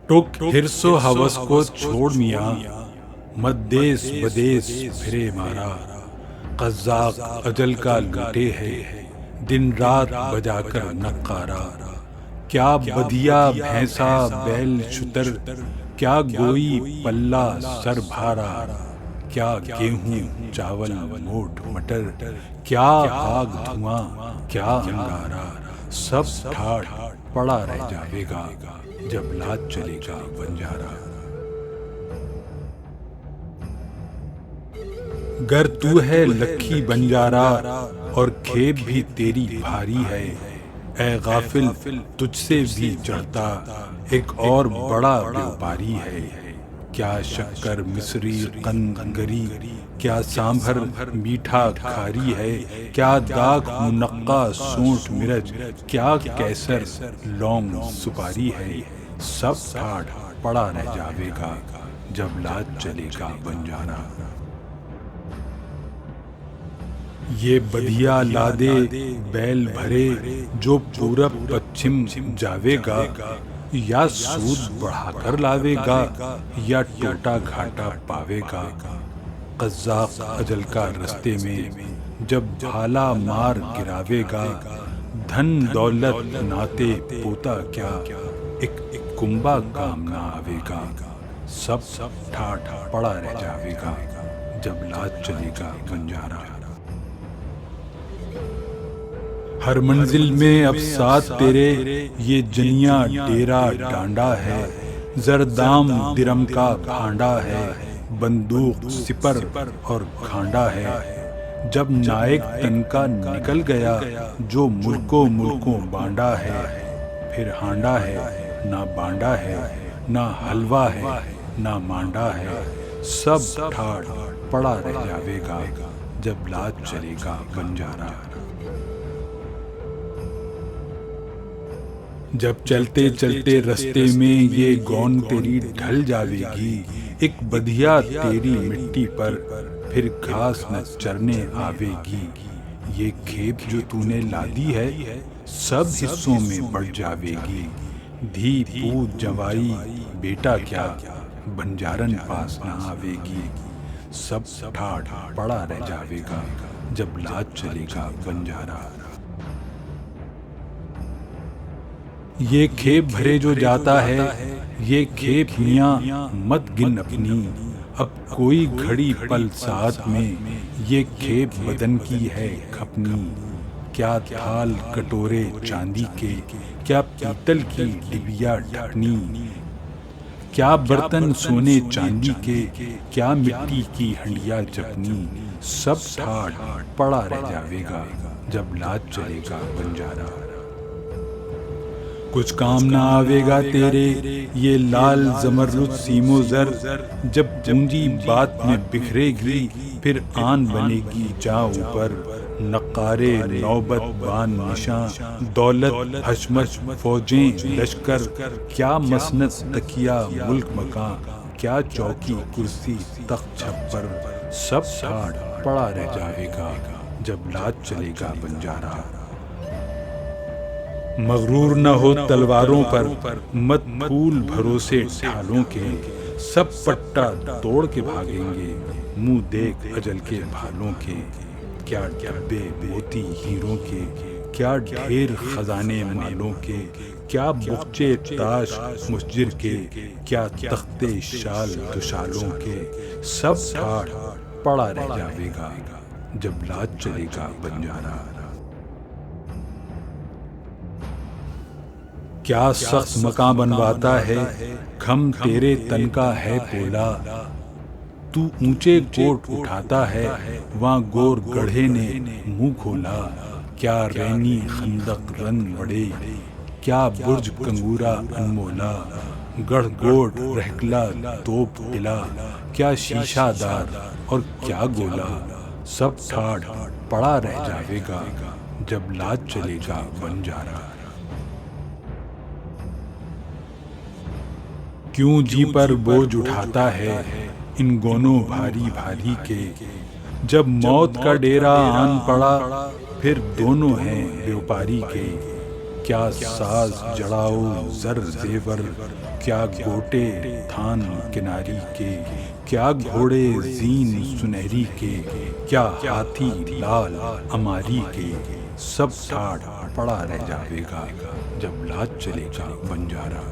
ٹک حرص و ہوس کو چھوڑ میاں، مت دیس بدیس پھرے مارا، قزاق اجل کا لوٹے ہے، دن رات بجا کر نقارا۔ کیا بدھیا بھینسا بیل شتر، کیا گوئی پلہ سر بھارا، کیا گیہوں چاول موٹ مٹر، کیا آگ دھواں کیا انگارا، سب ٹھاٹھ پڑا رہ جاوے گا جب لات چلے گا بنجارا۔ گر تو ہے لکھی بنجارا اور کھیپ بھی تیری بھاری ہے، اے غافل تجھ سے بھی چڑھتا ایک اور بڑا بیوپاری ہے۔ کیا شکر مصری قنگری، کیا سانبھر میٹھا کھاری ہے، کیا داغ منقع سونٹ مرچ، کیا کیسر لونگ سپاری ہے، سب ٹھاٹھ پڑا رہ جاوے گا جب لات چلے گا بنجارا۔ یہ بدھیا لادے بیل بھرے جو پورب پچھم جاوے گا، یا سود بڑھا کر لاوے گا یا ٹوٹا گھاٹا پاوے گا۔ قزاق اجل کا رستے میں جب بھالا مار گراوے گا، دھن دولت ناتے پوتا کیا ایک کنبا کام نہ آوے گا، سب ٹھاٹھ پڑا رہ جاوے گا جب لات چلے گا بنجارا۔ ہر منزل میں اب ساتھ تیرے یہ جنیاں ڈیرا ڈانڈا ہے، زردام درم کا بھانڈا ہے، بندوق سپر اور کھانڈا ہے۔ جب نائک تن کا نکل گیا جو ملکوں بانڈا ہے، پھر ہانڈا ہے نہ بانڈا ہے، نہ حلوہ ہے نہ مانڈا ہے، سب ٹھاٹھ پڑا رہ جاوے گا جب لات چلے گا بنجارا۔ جب چلتے چلتے رستے میں یہ گون تیری ڈھل جاوے گی، ایک بدھیا تیری مٹی پر پھر گھاس نہ چرنے آوے گی۔ یہ کھیپ جو تو نے لادی ہے سب حصوں میں بڑھ جاوے گی، دھی پوت جوائی بیٹا کیا بنجارن پاس نہ آوے گی، سب ٹھاٹھ پڑا رہ جاوے گا جب لات چلے گا بنجارا۔ یہ کھیپ بھرے جو جاتا ہے، یہ کھیپ میاں مت گن اپنی، اب کوئی گھڑی پل ساتھ میں، یہ کھیپ بدن کی ہے کھپنی۔ کیا تھال کٹورے چاندی کے، کیا پیتل کی ڈبیا ڈھکنی، کیا برتن سونے چاندی کے، کیا مٹی کی ہنڈیا چپنی، سب ٹھاٹھ پڑا رہ جاوے گا جب لات چلے گا بنجارا۔ کچھ کام نہ آوے گا تیرے یہ لال زمرد سیم و زر، جب پونجی بات میں بکھرے گی پھر آن بنے گی جا اوپر۔ نقارے نوبت بان نشاں، دولت حشمت فوجیں لشکر، کیا مسند تکیہ ملک مکاں، کیا چوکی کرسی تخت چھپر، سب ٹھاٹھ پڑا رہ جاوے گا جب لات چلے گا بنجارا۔ مغرور نہ ہو تلواروں پر، مت پھول بھروسے ڈھالوں کے، سب پٹا توڑ کے بھاگیں گے منہ دیکھ اجل کے بھالوں کے۔ کیا ڈبے موتی ہیروں کے، کیا ڈھیر خزانے مالوں کے، کیا بخچے تاش مسجر کے، کیا تختے شال دوشالوں کے، سب ٹھاٹھ پڑا رہ جاوے گا جب لات چلے گا بنجارا۔ کیا سخت مکاں بنواتا ہے کھم تیرے تن کا ہے پولا، تو اونچے کوٹ اٹھاتا ہے وہاں گور گڑھے نے منہ کھولا۔ کیا رینی خندق رن بڑے، کیا برج کنگورا انمولا، گڑھ گوٹ رہکلا توپ قلعہ، کیا شیشہ دار اور کیا گولا، سب ٹھاٹھ پڑا رہ جاوے گا جب لات چلے گا بنجارا۔ کیوں جی پر بوجھ اٹھاتا ہے ان گونوں بھاری بھاری کے، جب موت کا ڈیرا آن پڑا پھر دونوں ہیں بیوپاری کے۔ کیا ساز جڑاؤ زر زیور، کیا گوٹے تھان کناری کے، کیا گھوڑے زین سنہری کے، کیا ہاتھی لال اماری کے، سب ٹھاٹ پڑا رہ جاوے گا جب لاج چلے گا بنجارا۔